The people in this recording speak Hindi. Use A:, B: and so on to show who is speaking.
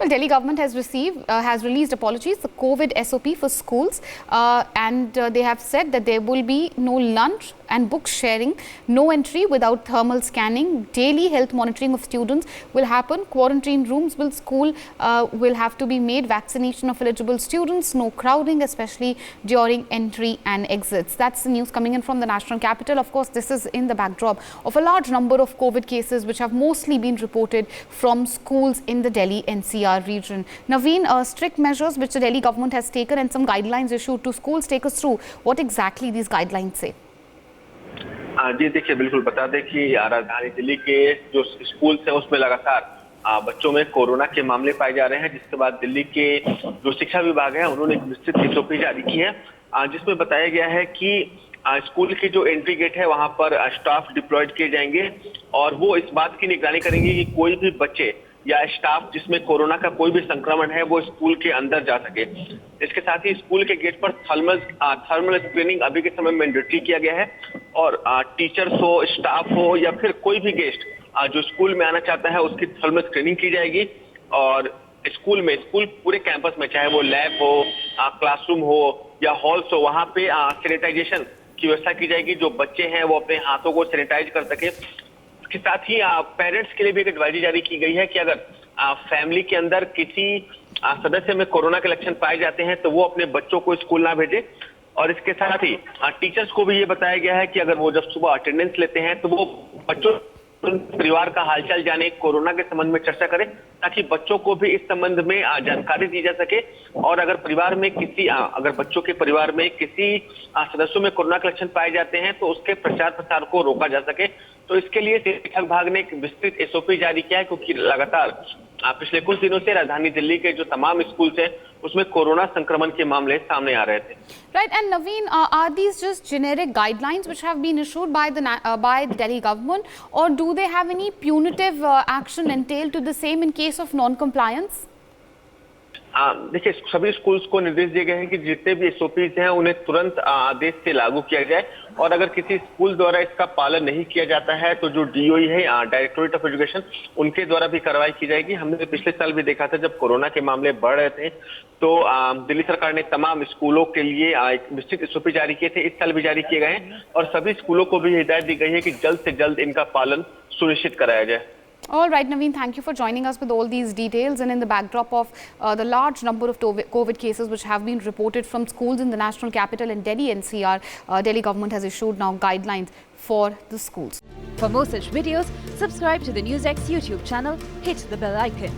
A: Well, Delhi government has released apologies, the COVID SOP for schools, and they have said that there will be no lunch and book sharing, no entry without thermal scanning, daily health monitoring of students will happen, quarantine rooms will have to be made, vaccination of eligible students, no crowding, especially during entry and exits. That's the news coming in from the national capital. Of course, this is in the backdrop of a large number of COVID cases which have mostly been reported from schools in the Delhi NCR region. Naveen, strict measures which the Delhi government has taken and some guidelines issued to schools. Take us through what exactly these guidelines say.
B: जी देखिए, बिल्कुल बता दें कि राजधानी दिल्ली के जो स्कूल हैं उसमें लगातार बच्चों में कोरोना के मामले पाए जा रहे हैं, जिसके बाद दिल्ली के जो शिक्षा विभाग है उन्होंने एक विस्तृत एसओपी जारी की है, जिसमें बताया गया है कि स्कूल की जो एंट्री गेट है वहां पर स्टाफ डिप्लॉयड किए जाएंगे और वो इस बात की निगरानी करेंगे कि कोई भी बच्चे या स्टाफ जिसमें कोरोना का कोई भी संक्रमण है वो स्कूल के अंदर जा सके। इसके साथ ही स्कूल के गेट पर थर्मल स्क्रीनिंग अभी के समय में मैंडेटरी किया गया है और टीचर्स हो, स्टाफ हो या फिर कोई भी गेस्ट जो स्कूल में आना चाहता है उसकी थर्मल स्क्रीनिंग की जाएगी और स्कूल पूरे कैंपस में, चाहे वो लैब हो, क्लासरूम हो या हॉल्स हो, वहां पे सैनिटाइजेशन की व्यवस्था की जाएगी। जो बच्चे हैं वो अपने हाथों को सैनिटाइज कर सके। इसके साथ ही पेरेंट्स के लिए भी एक एडवाइजरी जारी की गई है कि अगर फैमिली के अंदर किसी सदस्य में कोरोना के लक्षण पाए जाते हैं तो वो अपने बच्चों को स्कूल ना भेजे। और इसके साथ ही टीचर्स को भी ये बताया गया है कि अगर वो जब सुबह अटेंडेंस लेते हैं तो वो बच्चों परिवार का हालचाल जाने, कोरोना के संबंध में चर्चा करें ताकि बच्चों को भी इस संबंध में जानकारी दी जा सके। और अगर बच्चों के परिवार में किसी सदस्यों में कोरोना के लक्षण पाए जाते हैं तो उसके प्रचार प्रसार को रोका जा सके। तो इसके लिए शिक्षा विभाग ने एक विस्तृत एसओपी जारी किया है, क्योंकि लगातार पिछले कुछ दिनों से राजधानी दिल्ली के जो तमाम स्कूल हैं उसमें कोरोना संक्रमण के मामले सामने आ रहे थे।
A: Right, and Naveen, are these just generic guidelines which have been issued by the Delhi government, or do they have any punitive action entailed to the same in case of non-compliance?
B: देखिए, सभी स्कूल्स को निर्देश दिए गए हैं कि जितने भी एसओपीज हैं उन्हें तुरंत आदेश से लागू किया जाए और अगर किसी स्कूल द्वारा इसका पालन नहीं किया जाता है तो जो डीओई है, डायरेक्टोरेट ऑफ एजुकेशन, उनके द्वारा भी कार्रवाई की जाएगी। हमने पिछले साल भी देखा था जब कोरोना के मामले बढ़ रहे थे तो दिल्ली सरकार ने तमाम स्कूलों के लिए एक विस्तृत एसओपी जारी किए थे। इस साल भी जारी किए गए हैं और सभी स्कूलों को भी हिदायत दी गई है कि जल्द से जल्द इनका पालन सुनिश्चित कराया जाए।
A: All right, Naveen, thank you for joining us with all these details. And in the backdrop of the large number of COVID cases which have been reported from schools in the national capital in Delhi NCR, Delhi government has issued now guidelines for the schools.
C: For more such videos, subscribe to the NewsX YouTube channel, hit the bell icon.